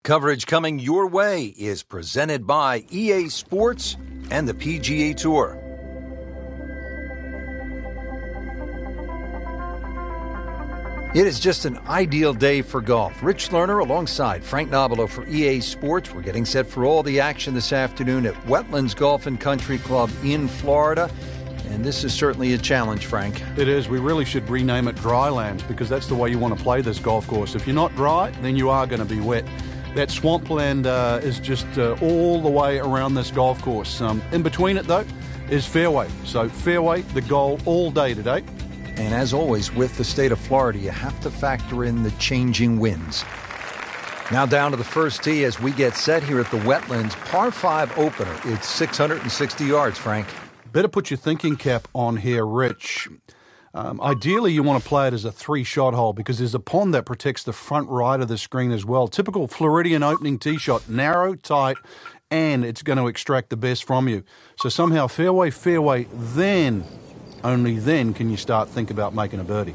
Coverage coming your way is presented by EA Sports and the PGA Tour. It is just an ideal day for golf. Rich Lerner alongside Frank Nobilo for EA Sports. We're getting set for all the action this afternoon at Wetlands Golf and Country Club in Florida. And this is certainly a challenge, Frank. It is. We really should rename it Drylands because that's the way you want to play this golf course. If you're not dry, then you are going to be wet. That swampland is just all the way around this golf course. In between it, though, is fairway. So fairway, the goal all day today. And as always, with the state of Florida, you have to factor in the changing winds. Now down to the first tee as we get set here at the Wetlands. Par 5 opener. It's 660 yards, Frank. Better put your thinking cap on here, Rich. Ideally, you want to play it as a 3-shot hole because there's a pond that protects the front right of the screen as well. Typical Floridian opening tee shot, narrow, tight, and it's going to extract the best from you. So somehow fairway, then, only then can you start thinking about making a birdie.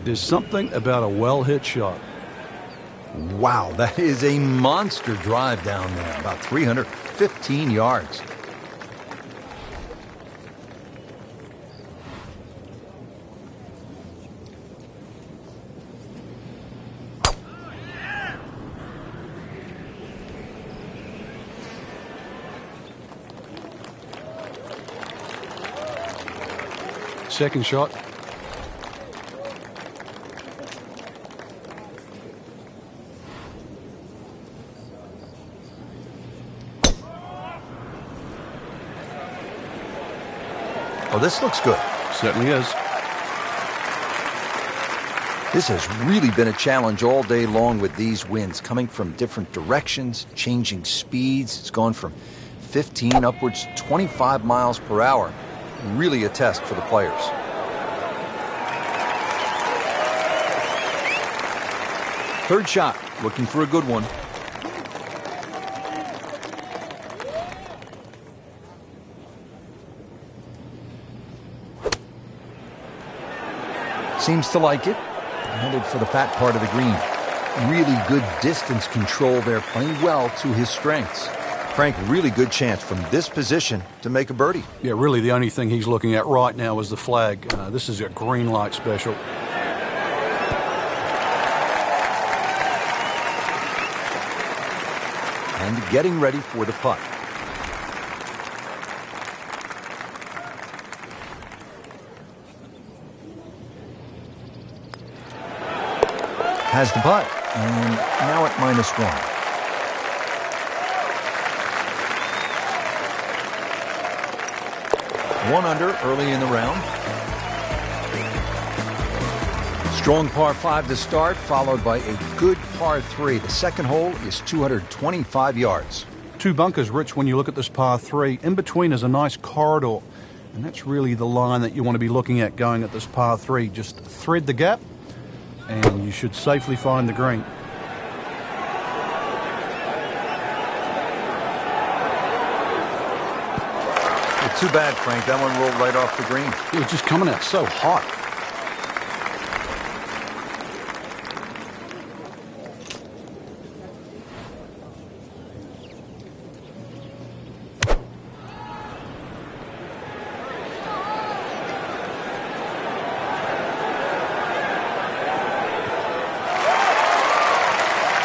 There's something about a well-hit shot. Wow, that is a monster drive down there, about 315 yards. Second shot. Oh, this looks good. Certainly is. This has really been a challenge all day long with these winds coming from different directions, changing speeds. It's gone from 15 upwards to 25 miles per hour. Really a test for the players. Third shot, looking for a good one. Seems to like it. Headed for the fat part of the green. Really good distance control there, playing well to his strengths. Frank, really good chance from this position to make a birdie. Yeah, really the only thing he's looking at right now is the flag. This is a green light special. And getting ready for the putt. Has the putt, and now at -1. One under early in the round. Strong par 5 to start, followed by a good par 3. The second hole is 225 yards. 2 bunkers, Rich, when you look at this par 3. In between is a nice corridor, and that's really the line that you want to be looking at going at this par 3. Just thread the gap, and you should safely find the green. Well, too bad, Frank. That one rolled right off the green. It was just coming out so hot.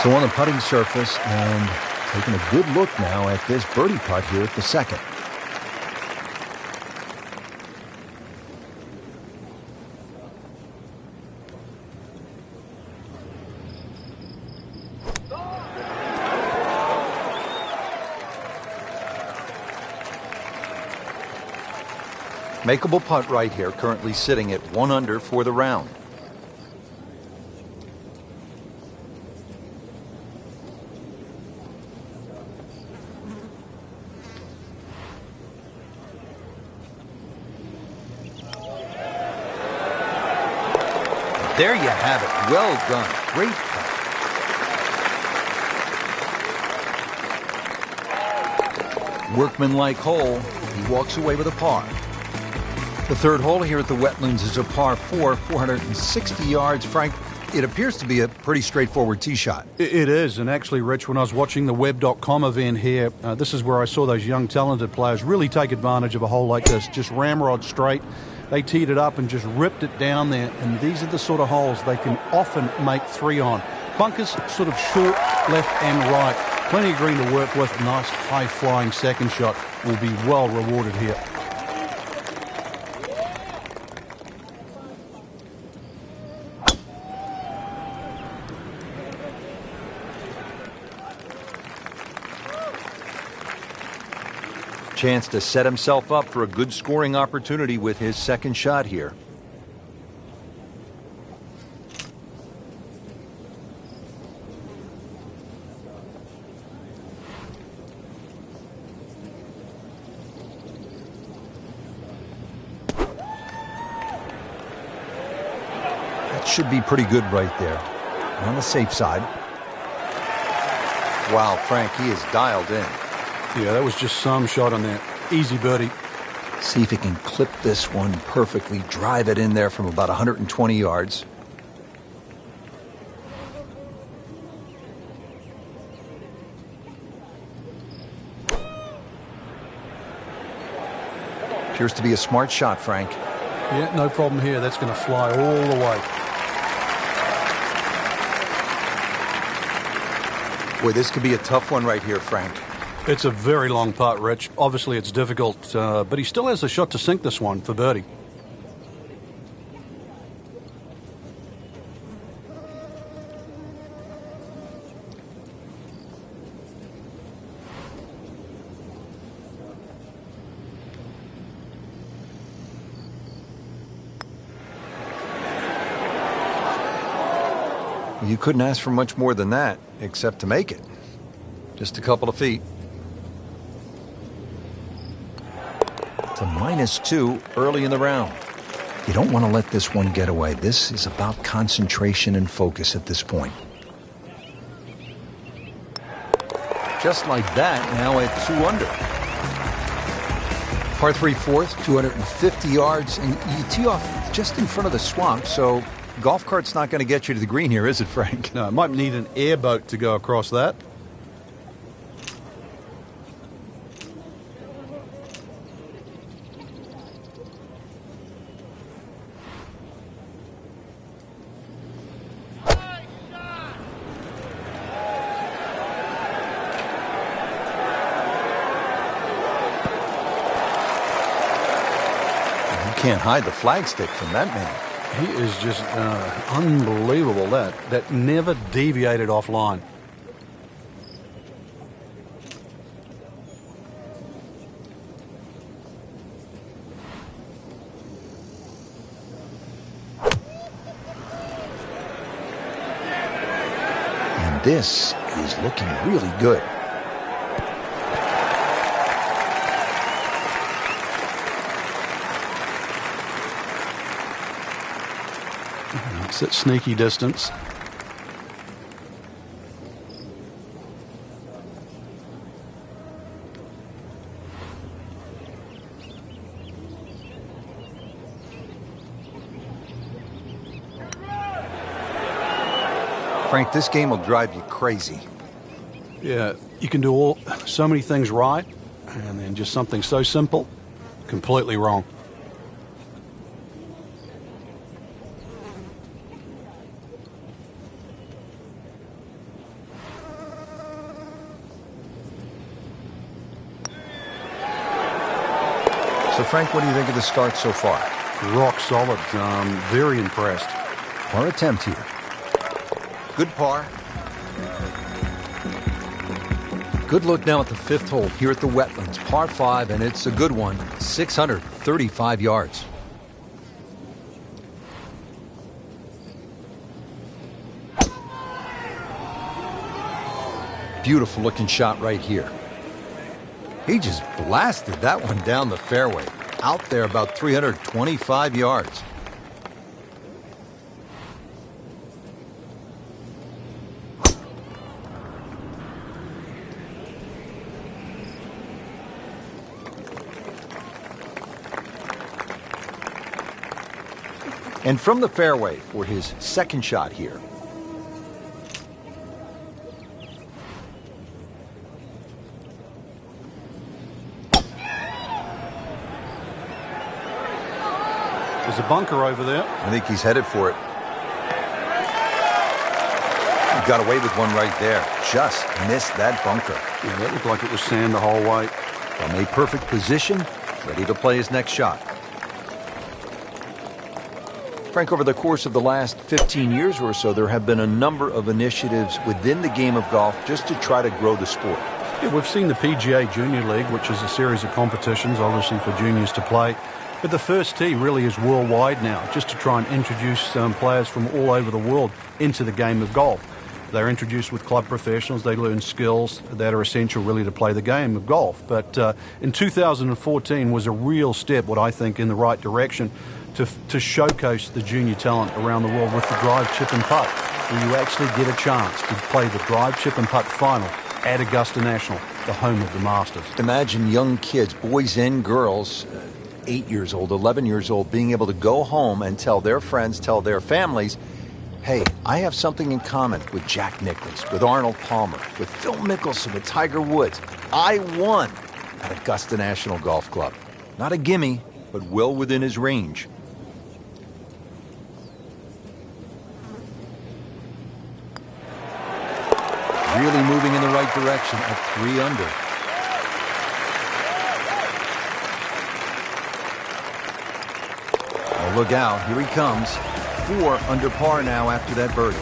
So on the putting surface, and taking a good look now at this birdie putt here at the second. Makeable putt right here, currently sitting at 1 under for the round. There you have it. Well done. Great putt. Workmanlike hole. He walks away with a par. The third hole here at the Wetlands is a par 4, 460 yards. Frank, it appears to be a pretty straightforward tee shot. It is, and actually, Rich, when I was watching the web.com event here, this is where I saw those young, talented players really take advantage of a hole like this. Just ramrod straight. They teed it up and just ripped it down there, and these are the sort of holes they can often make 3 on. Bunkers sort of short, left and right. Plenty of green to work with. Nice, high-flying second shot will be well rewarded here. Chance to set himself up for a good scoring opportunity with his second shot here. That should be pretty good right there. On the safe side. Wow, Frank, he is dialed in. Yeah, that was just some shot on that. Easy birdie. See if he can clip this one perfectly, drive it in there from about 120 yards. Appears to be a smart shot, Frank. Yeah, no problem here. That's going to fly all the way. Boy, this could be a tough one right here, Frank. It's a very long putt, Rich. Obviously, it's difficult, but he still has a shot to sink this one for birdie. You couldn't ask for much more than that, except to make it. Just a couple of feet. To -2 early in the round. You don't want to let this one get away. This is about concentration and focus at this point. Just like that, now at 2 under. Par 3 fourth, 250 yards, and you tee off just in front of the swamp, so golf cart's not going to get you to the green here, is it, Frank? No, it might need an airboat to go across that. Can't hide the flagstick from that man. He is just unbelievable. That never deviated offline. And this is looking really good. It's at sneaky distance. Frank, this game will drive you crazy. Yeah, you can do so many things right, and then just something so simple, completely wrong. So, Frank, what do you think of the start so far? Rock solid. Very impressed. Par attempt here. Good par. Good look now at the 5th hole here at the Wetlands. Par 5, and it's a good one. 635 yards. Beautiful looking shot right here. He just blasted that one down the fairway. Out there about 325 yards. And from the fairway for his second shot here. There's a bunker over there. I think he's headed for it. He got away with one right there. Just missed that bunker. Yeah, that looked like it was sand the whole way. From a perfect position, ready to play his next shot. Frank, over the course of the last 15 years or so, there have been a number of initiatives within the game of golf just to try to grow the sport. Yeah, we've seen the PGA Junior League, which is a series of competitions, obviously, for juniors to play. But the first tee really is worldwide now, just to try and introduce players from all over the world into the game of golf. They're introduced with club professionals. They learn skills that are essential really to play the game of golf. But in 2014 was a real step, what I think, in the right direction to showcase the junior talent around the world with the drive, chip and putt, where you actually get a chance to play the drive, chip and putt final at Augusta National, the home of the Masters. Imagine young kids, boys and girls, 8 years old, 11 years old, being able to go home and tell their friends, tell their families, hey, I have something in common with Jack Nicklaus, with Arnold Palmer, with Phil Mickelson, with Tiger Woods. I won at Augusta National Golf Club. Not a gimme, but well within his range. Really moving in the right direction at 3 under. Oh, look out, here he comes. 4 under par now after that birdie.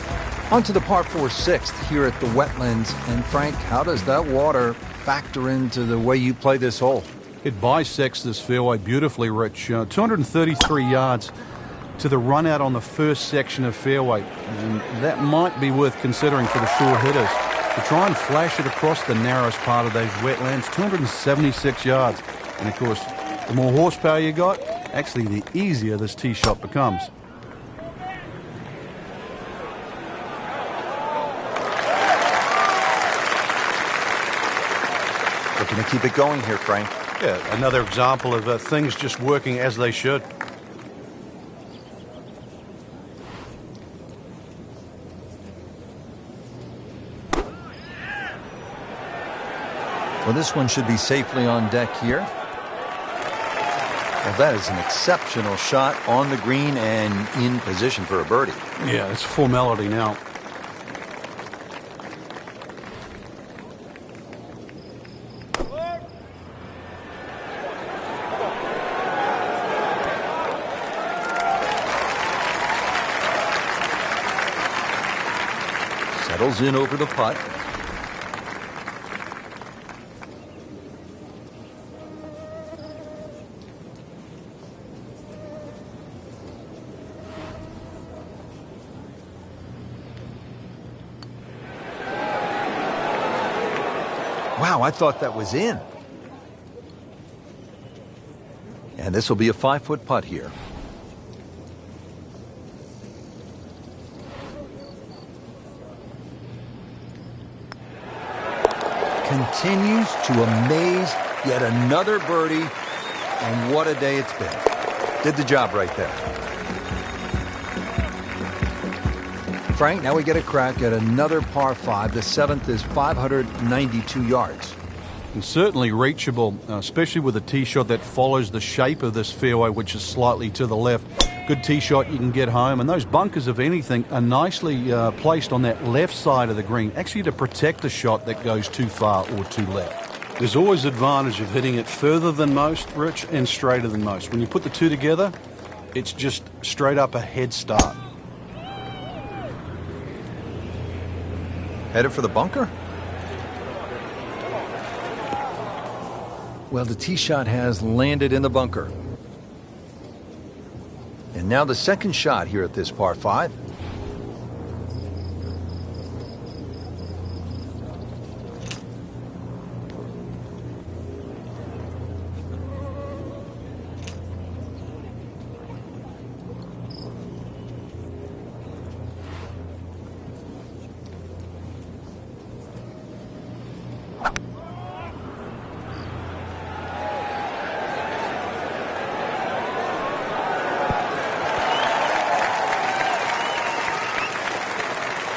On to the par 4 sixth here at the Wetlands. And Frank, how does that water factor into the way you play this hole? It bisects this fairway beautifully, Rich. 233 yards to the run out on the first section of fairway. And that might be worth considering for the short hitters. To try and flash it across the narrowest part of those wetlands, 276 yards. And of course, the more horsepower you got, actually the easier this tee shot becomes. Looking to keep it going here, Frank. Yeah, another example of things just working as they should. Well, this one should be safely on deck here. Well, that is an exceptional shot on the green and in position for a birdie. Yeah, it's a formality now. Settles in over the putt. Wow, I thought that was in. And this will be a 5-foot putt here. Continues to amaze. Yet another birdie. And what a day it's been. Did the job right there. Frank, now we get a crack at another par 5. The 7th is 592 yards. And certainly reachable, especially with a tee shot that follows the shape of this fairway, which is slightly to the left. Good tee shot, you can get home. And those bunkers, if anything, are nicely placed on that left side of the green, actually to protect a shot that goes too far or too left. There's always advantage of hitting it further than most, Rich, and straighter than most. When you put the two together, it's just straight up a head start. Headed for the bunker? Well, the tee shot has landed in the bunker. And now the second shot here at this par 5.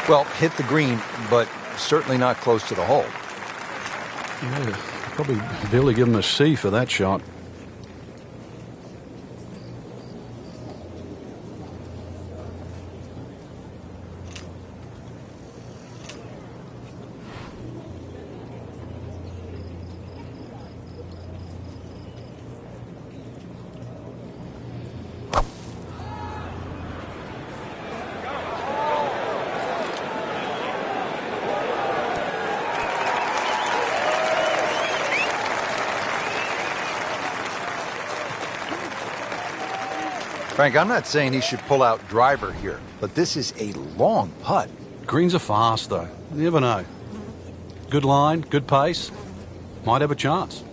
Well, hit the green, but certainly not close to the hole. Yeah, probably barely give him a C for that shot. Frank, I'm not saying he should pull out driver here, but this is a long putt. Greens are fast, though. You never know. Good line, good pace. Might have a chance.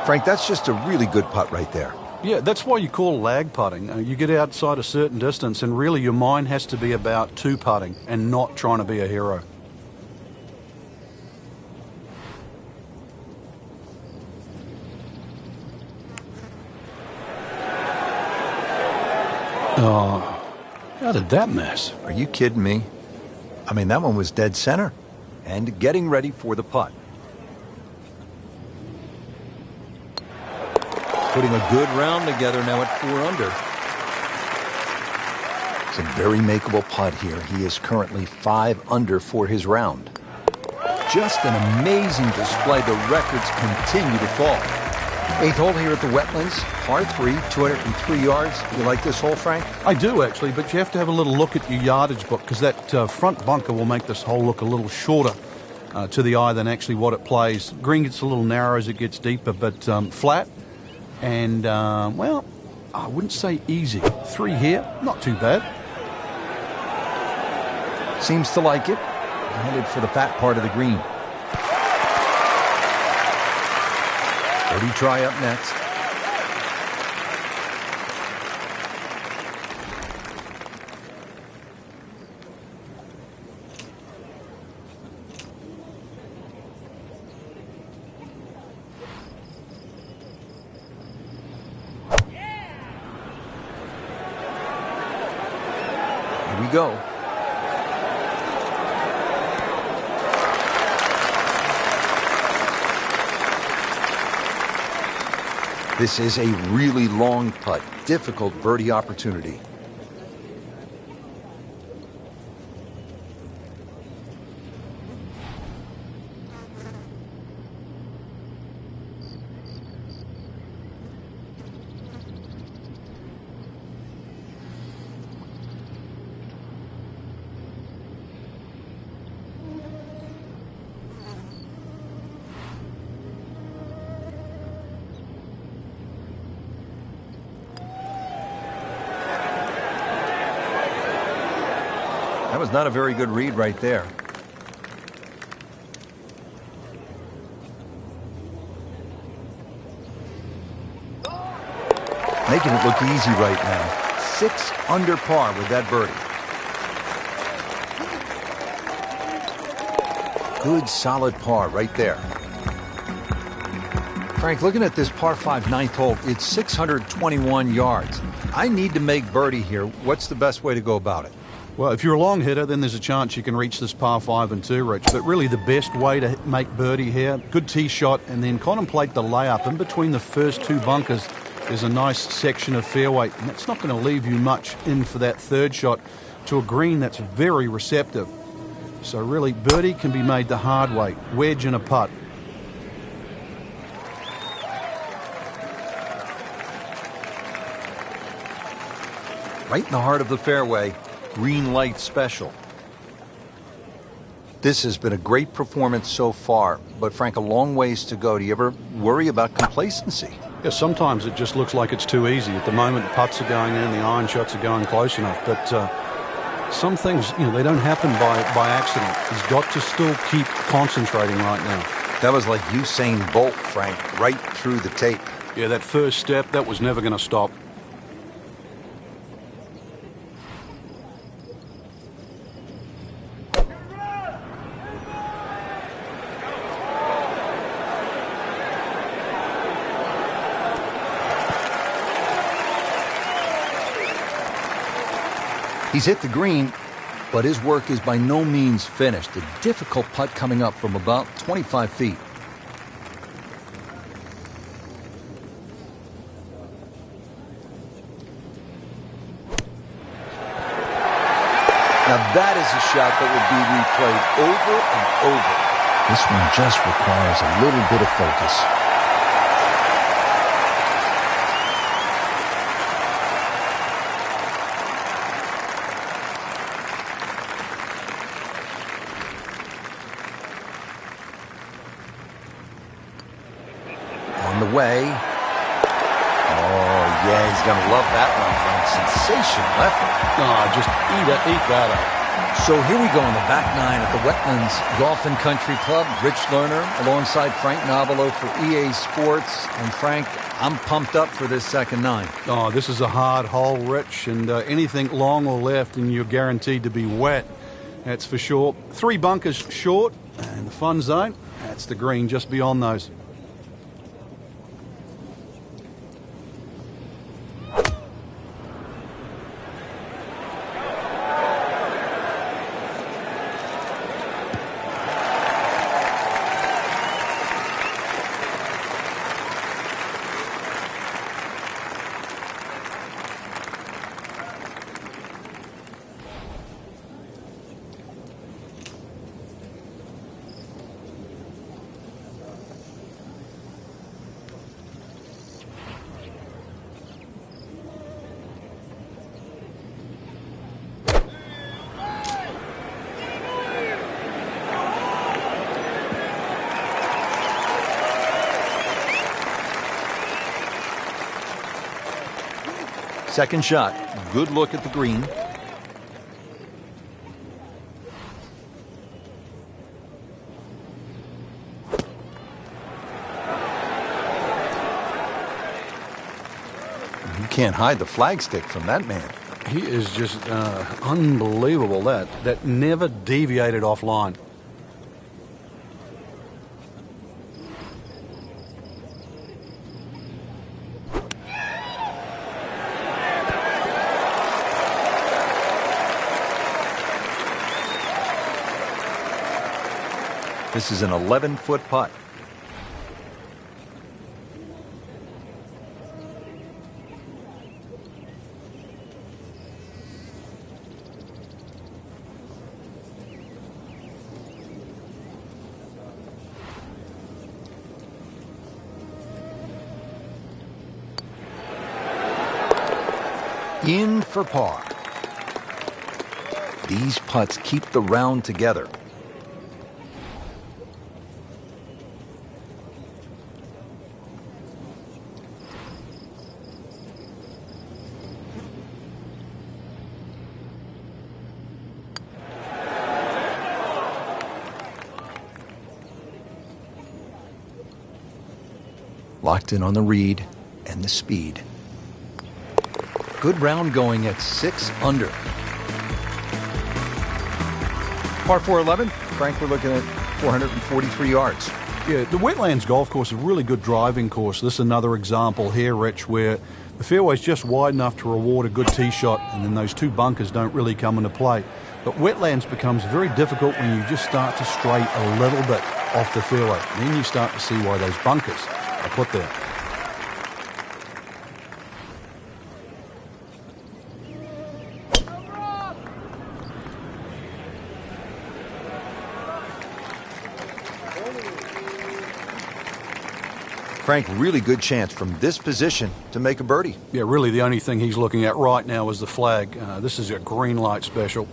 Frank, that's just a really good putt right there. Yeah, that's why you call lag putting. You get outside a certain distance, and really your mind has to be about two putting and not trying to be a hero. Oh, how did that miss? Are you kidding me? I mean, that one was dead center. And getting ready for the putt. Putting a good round together now at 4 under. It's a very makeable putt here. He is currently 5 under for his round. Just an amazing display. The records continue to fall. 8th hole here at the Wetlands, par 3, 203 yards. You like this hole, Frank? I do, actually, but you have to have a little look at your yardage book because that front bunker will make this hole look a little shorter to the eye than actually what it plays. Green gets a little narrow as it gets deeper, but flat. And, well, I wouldn't say easy. 3 here, not too bad. Seems to like it. Headed for the fat part of the green. Birdie try up next. Here we go. This is a really long putt, difficult birdie opportunity. That was not a very good read right there. Making it look easy right now. 6 under par with that birdie. Good solid par right there. Frank, looking at this par 5 9th hole, it's 621 yards. I need to make birdie here. What's the best way to go about it? Well, if you're a long hitter, then there's a chance you can reach this par 5 and 2, Rich. But really the best way to make birdie here, good tee shot, and then contemplate the layup. In between the first 2 bunkers, there's a nice section of fairway, and that's not going to leave you much in for that third shot to a green that's very receptive. So really, birdie can be made the hard way, wedge and a putt. Right in the heart of the fairway. Green light special. This has been a great performance so far, but Frank, a long ways to go. Do you ever worry about complacency? Yeah, sometimes it just looks like it's too easy. At the moment, the putts are going in, the iron shots are going close enough, but some things, they don't happen by accident. He's got to still keep concentrating right now. That was like Usain Bolt, Frank, right through the tape. Yeah, that first step, that was never going to stop. He's hit the green, but his work is by no means finished. A difficult putt coming up from about 25 feet. Now that is a shot that would be replayed over and over. This one just requires a little bit of focus. On the way. Oh, yeah, he's going to love that one, Frank. Sensational effort. Oh, just eat that up. So here we go in the back nine at the Wetlands Golf and Country Club. Rich Lerner alongside Frank Nobilo for EA Sports. And Frank, I'm pumped up for this second nine. Oh, this is a hard hole, Rich, and anything long or left and you're guaranteed to be wet. That's for sure. 3 bunkers short, and the fun zone, that's the green just beyond those. Second shot. Good look at the green. You can't hide the flagstick from that man. He is just unbelievable. That never deviated offline. This is an 11-foot putt. In for par. These putts keep the round together. Locked in on the read and the speed. Good round going at 6 under. Par 4-11. Frank, we're looking at 443 yards. Yeah, the Wetlands golf course is a really good driving course. This is another example here, Rich, where the fairway's just wide enough to reward a good tee shot, and then those 2 bunkers don't really come into play. But Wetlands becomes very difficult when you just start to stray a little bit off the fairway. And then you start to see why those bunkers are put there. Frank, really good chance from this position to make a birdie. Yeah, really the only thing he's looking at right now is the flag. This is a green light special.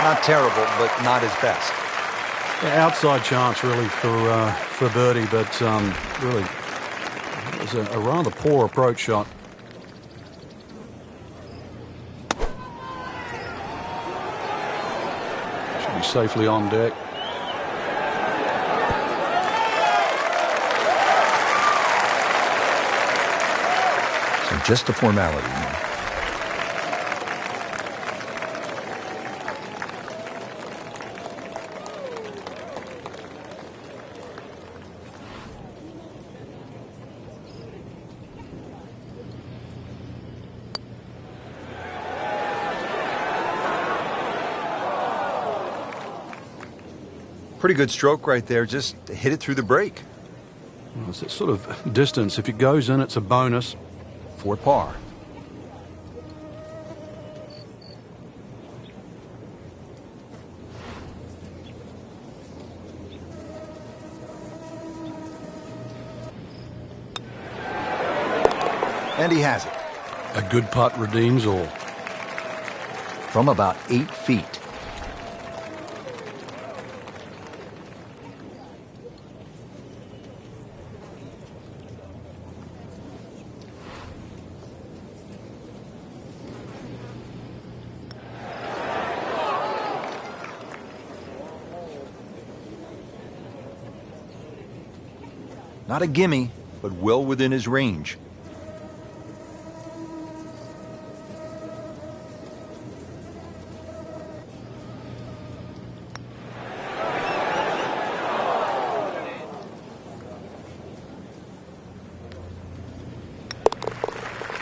Not terrible, but not his best. Yeah, outside chance really for birdie, but really it was a rather poor approach shot. Should be safely on deck. So just a formality now. Pretty good stroke right there. Just hit it through the break. Well, it's that sort of distance. If it goes in, it's a bonus. For par. And he has it. A good putt redeems all. From about 8 feet. Not a gimme, but well within his range.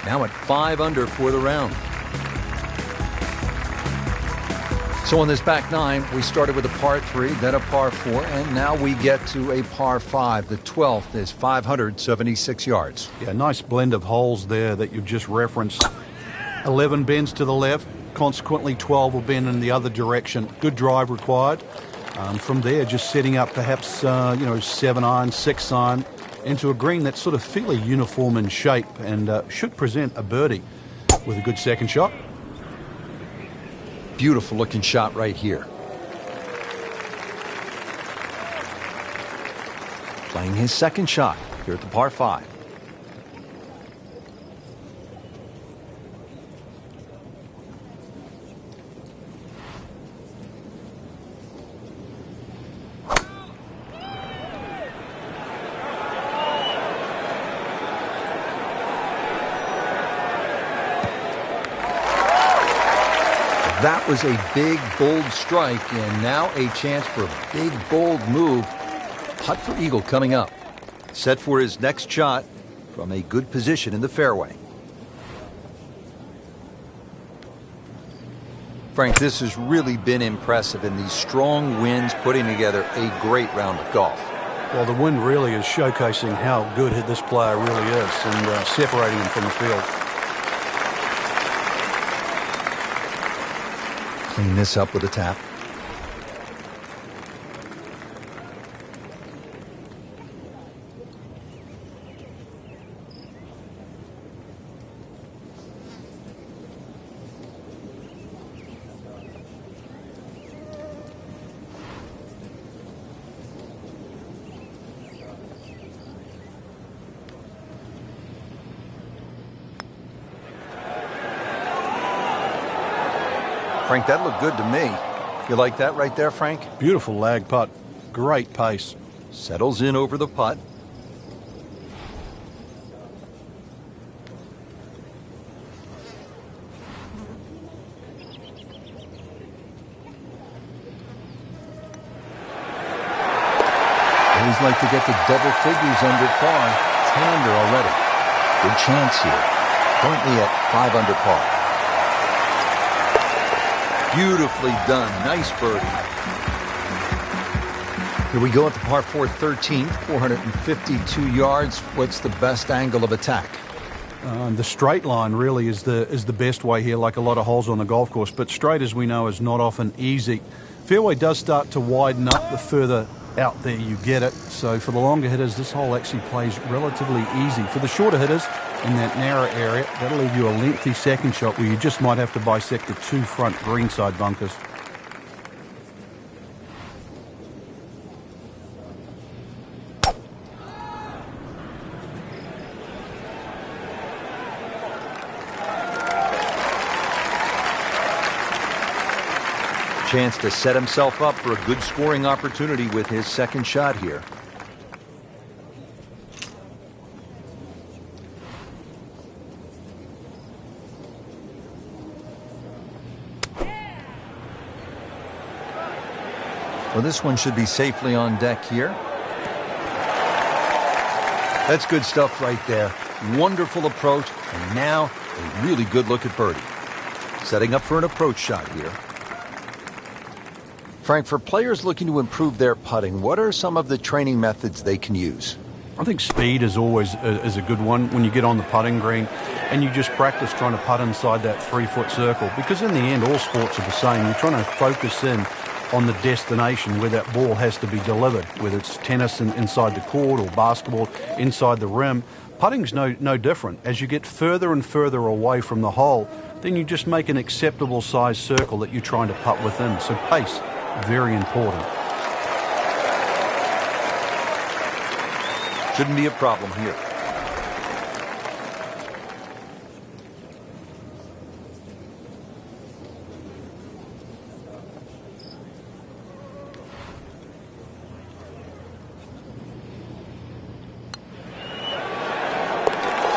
Now at 5 under for the round. So on this back nine, we started with a par 3, then a par 4, and now we get to a par 5. The 12th is 576 yards. Yeah, nice blend of holes there that you've just referenced. 11 bends to the left, consequently 12 will bend in the other direction. Good drive required. From there, just setting up perhaps, 7 iron, 6 iron, into a green that's sort of fairly uniform in shape and should present a birdie with a good second shot. Beautiful looking shot right here. Playing his second shot here at the par 5. That was a big, bold strike, and now a chance for a big, bold move. Putt for eagle coming up. Set for his next shot from a good position in the fairway. Frank, this has really been impressive in these strong winds, putting together a great round of golf. Well, the wind really is showcasing how good this player really is and separating him from the field. Clean this up with a tap. Frank, that looked good to me. You like that right there, Frank? Beautiful lag putt. Great pace. Settles in over the putt. Always like to get the double figures under par. 10 under already. Good chance here. Currently at 5 under par. Beautifully done. Nice birdie. Here we go at the par 4 13th, 452 yards. What's the best angle of attack? The straight line really is the best way here, like a lot of holes on the golf course. But straight, as we know, is not often easy. Fairway does start to widen up the further out there you get it. So for the longer hitters, this hole actually plays relatively easy. For the shorter hitters, in that narrow area, that'll leave you a lengthy second shot where you just might have to bisect the 2 front greenside bunkers. Chance to set himself up for a good scoring opportunity with his second shot here. Well, this one should be safely on deck here. That's good stuff right there. Wonderful approach, and now a really good look at birdie. Setting up for an approach shot here. Frank, for players looking to improve their putting, what are some of the training methods they can use? I think speed is always is a good one when you get on the putting green and you just practice trying to putt inside that 3-foot circle, because in the end all sports are the same. You're trying to focus in on the destination where that ball has to be delivered, whether it's tennis inside the court or basketball inside the rim. Putting's no different. As you get further and further away from the hole, then you just make an acceptable size circle that you're trying to putt within. So pace, very important. Shouldn't be a problem here.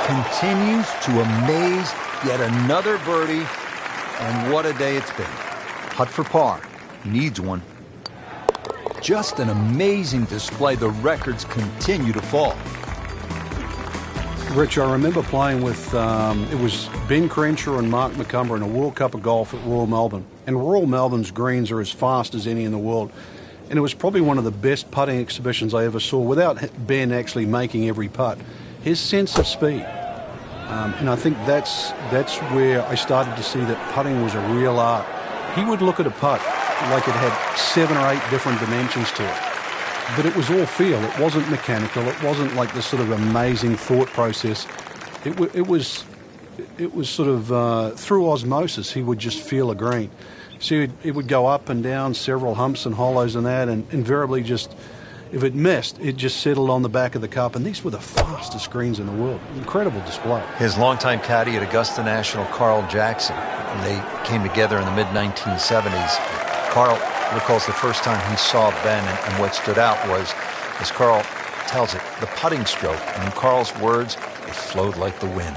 Continues to amaze. Yet another birdie, and what a day it's been. Putt for par. Needs one. Just an amazing display. The records continue to fall. Rich, I remember playing with, it was Ben Crenshaw and Mark McCumber in a World Cup of Golf at Royal Melbourne. And Royal Melbourne's greens are as fast as any in the world. And it was probably one of the best putting exhibitions I ever saw without Ben actually making every putt. His sense of speed. And I think that's where I started to see that putting was a real art. He would look at a putt like it had 7 or 8 different dimensions to it. But it was all feel. It wasn't mechanical. It wasn't like this sort of amazing thought process. It was sort of through osmosis. He would just feel a green. So it would go up and down, several humps and hollows and that, and invariably just, if it missed, it just settled on the back of the cup. And these were the fastest greens in the world. Incredible display. His longtime caddy at Augusta National, Carl Jackson, and they came together in the mid-1970s. Carl recalls the first time he saw Ben, and what stood out was, as Carl tells it, the putting stroke. And in Carl's words, it flowed like the wind.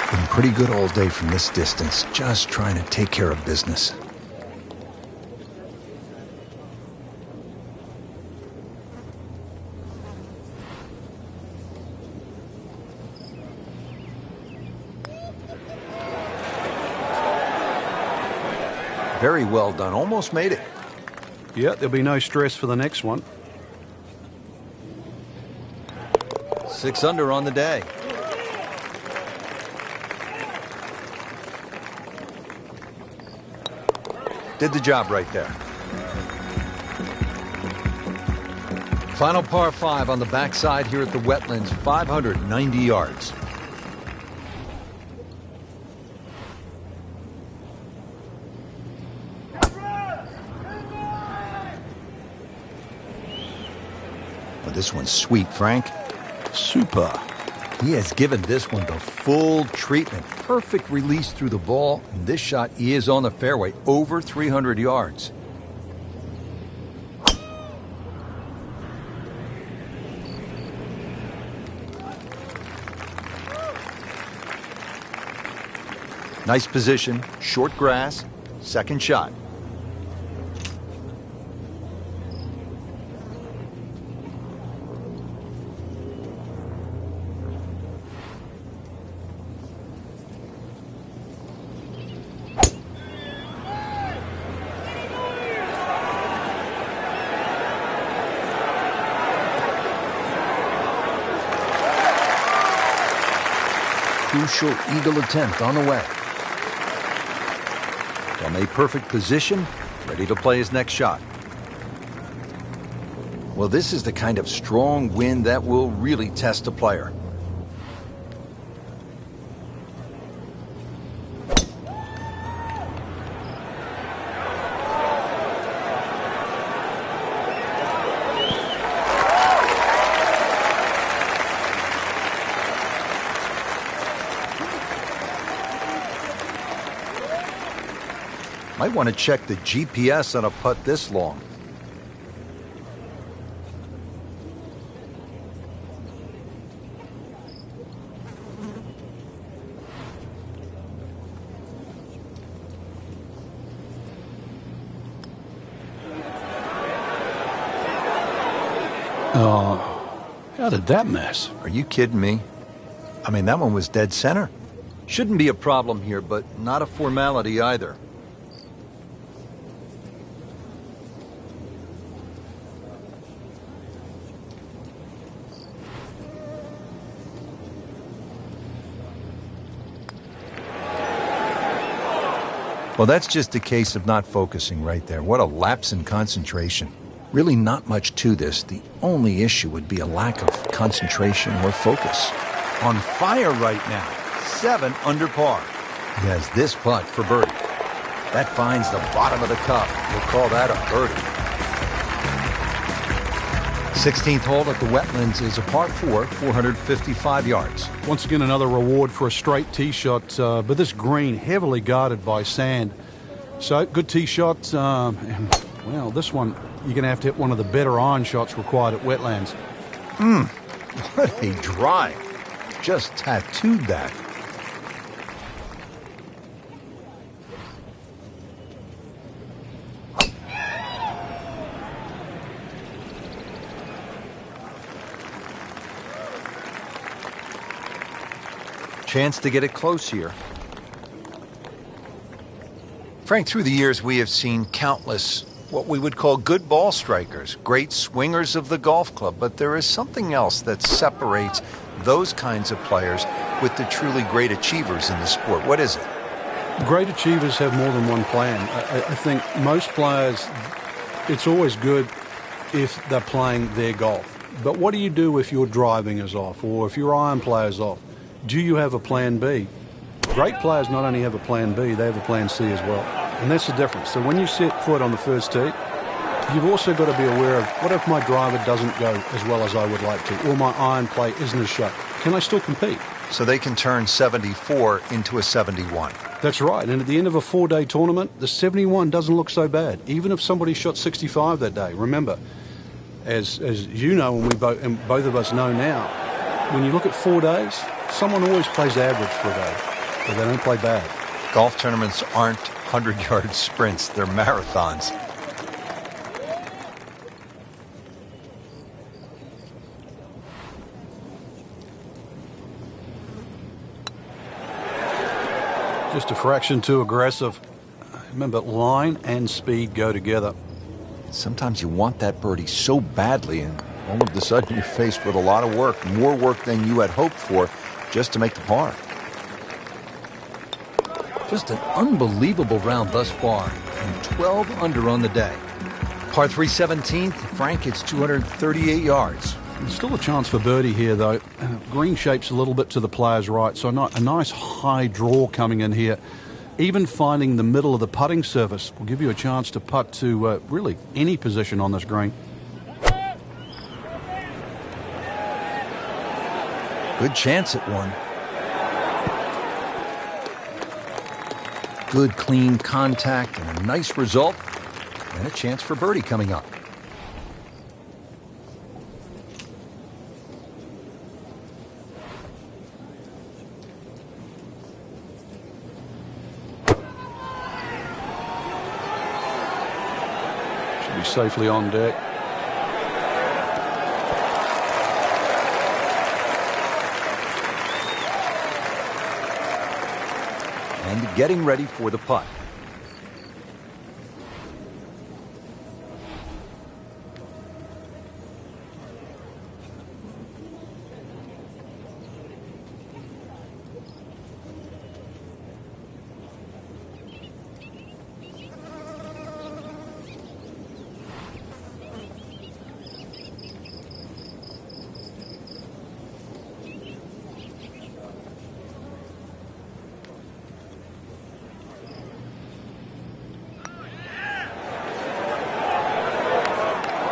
Been pretty good all day from this distance, just trying to take care of business. Very well done. Almost made it. Yeah, there'll be no stress for the next one. 6 under on the day. Did the job right there. Final par 5 on the backside here at the Wetlands, 590 yards. Well, this one's sweet, Frank. Super. He has given this one the full treatment. Perfect release through the ball. And this shot is on the fairway, over 300 yards. Nice position, short grass, second shot. Crucial eagle attempt on the way. From a perfect position, ready to play his next shot. Well, this is the kind of strong wind that will really test a player. Might want to check the GPS on a putt this long. Oh, how did that miss? Are you kidding me? I mean, that one was dead center. Shouldn't be a problem here, but not a formality either. Well, that's just a case of not focusing right there. What a lapse in concentration. Really not much to this. The only issue would be a lack of concentration or focus. On fire right now. 7 under par. He has this putt for birdie. That finds the bottom of the cup. We'll call that a birdie. 16th hole at the Wetlands is a par 4, 455 yards. Once again, another reward for a straight tee shot, but this green heavily guarded by sand. So, good tee shot. Well, this one, you're going to have to hit one of the better iron shots required at Wetlands. What a drive. Just tattooed that. Chance to get it close here. Frank, through the years we have seen countless what we would call good ball strikers, great swingers of the golf club, but there is something else that separates those kinds of players with the truly great achievers in the sport. What is it? Great achievers have more than one plan. I think most players, it's always good if they're playing their golf. But what do you do if your driving is off or if your iron play is off? Do you have a plan B? Great players not only have a plan B, they have a plan C as well. And that's the difference. So when you set foot on the first tee, you've also got to be aware of, what if my driver doesn't go as well as I would like to, or my iron play isn't as sharp? Can I still compete? So they can turn 74 into a 71. That's right. And at the end of a 4-day tournament, the 71 doesn't look so bad, even if somebody shot 65 that day. Remember, as you know, and both of us know now, when you look at 4 days, someone always plays average for a day, but they don't play bad. Golf tournaments aren't 100-yard sprints, they're marathons. Just a fraction too aggressive. Remember, line and speed go together. Sometimes you want that birdie so badly, and all of a sudden you're faced with a lot of work, more work than you had hoped for, just to make the par. Just an unbelievable round thus far, and 12 under on the day. Par 3 17th, Frank, it's 238 yards. There's still a chance for birdie here, though. Green shape's a little bit to the player's right, so a nice high draw coming in here. Even finding the middle of the putting surface will give you a chance to putt to really any position on this green. Good chance at one. Good, clean contact and a nice result, and a chance for birdie coming up. Should be safely on deck. And getting ready for the putt.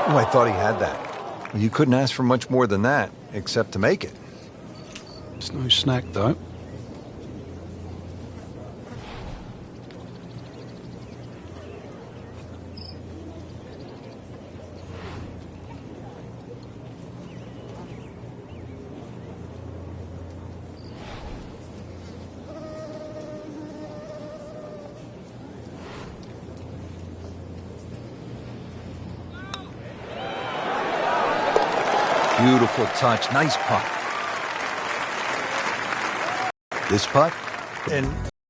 Oh, I thought he had that. Well, you couldn't ask for much more than that, except to make it. It's no snack, though. Beautiful touch. Nice putt. This putt, and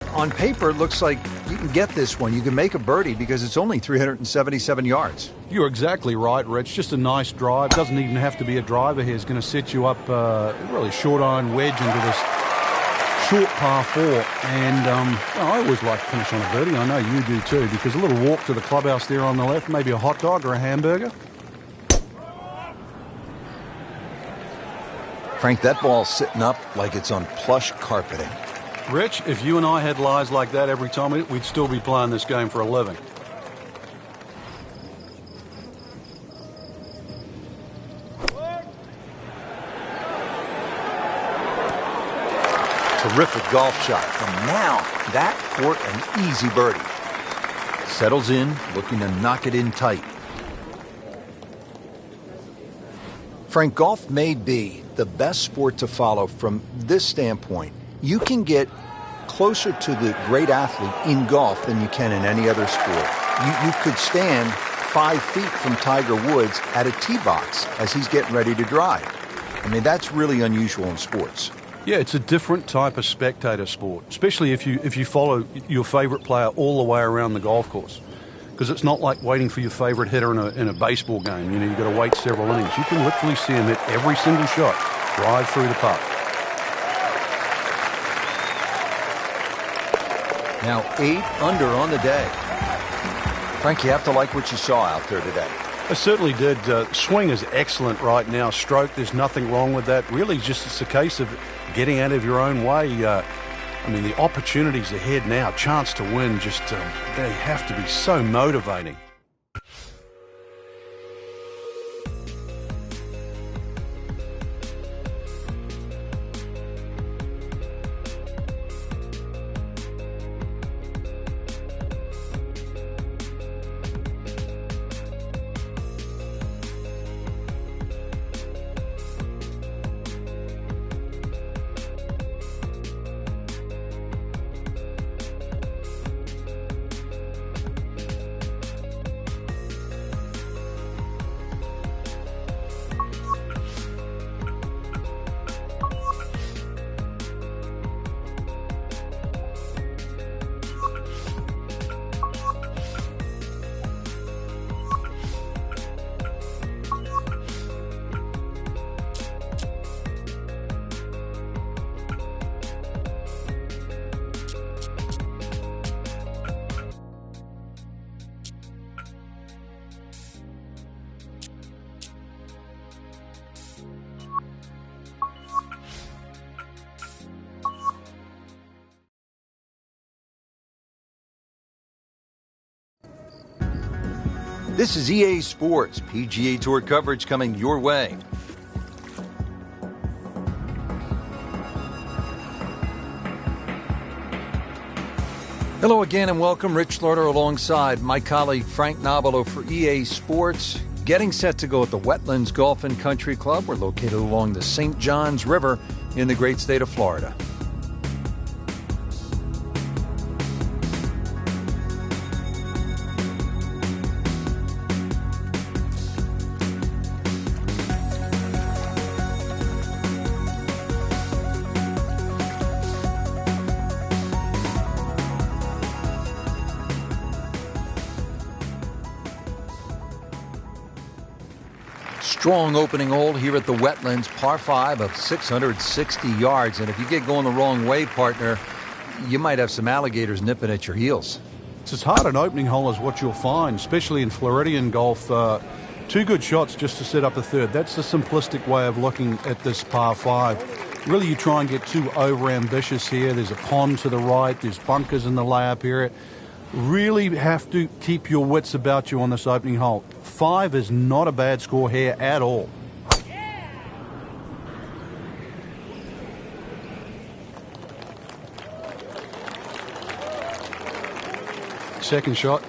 on paper, it looks like you can get this one. You can make a birdie because it's only 377 yards. You're exactly right, Rich. Just a nice drive. Doesn't even have to be a driver here. It's going to set you up really short iron wedge into this short par 4. And I always like to finish on a birdie. I know you do too, because a little walk to the clubhouse there on the left, maybe a hot dog or a hamburger. Frank, that ball's sitting up like it's on plush carpeting. Rich, if you and I had lies like that every time, we'd still be playing this game for a living. Terrific golf shot. And now that for an easy birdie. Settles in, looking to knock it in tight. Frank, golf may be the best sport to follow from this standpoint. You can get closer to the great athlete in golf than you can in any other sport. You could stand 5 feet from Tiger Woods at a tee box as he's getting ready to drive. I mean, that's really unusual in sports. Yeah, it's a different type of spectator sport, especially if you follow your favorite player all the way around the golf course. Because it's not like waiting for your favorite hitter in a baseball game. You know, you've got to wait several innings. You can literally see him hit every single shot, drive through the putt. Now 8 under on the day. Frank, you have to like what you saw out there today. I certainly did. Swing is excellent right now. Stroke, there's nothing wrong with that. Really, just it's a case of getting out of your own way. I mean, the opportunities ahead now, chance to win, just they have to be so motivating. This is EA Sports, PGA Tour coverage coming your way. Hello again and welcome. Rich Lerner alongside my colleague Frank Nobilo for EA Sports. Getting set to go at the Wetlands Golf and Country Club. We're located along the St. Johns River in the great state of Florida. Strong opening hole here at the Wetlands, par 5 of 660 yards. And if you get going the wrong way, partner, you might have some alligators nipping at your heels. It's as hard an opening hole as what you'll find, especially in Floridian golf. 2 good shots just to set up the third. That's the simplistic way of looking at this par 5. Really, you try and get too over-ambitious here. There's a pond to the right. There's bunkers in the layup area. Really have to keep your wits about you on this opening hole. 5 is not a bad score here at all. Second shot.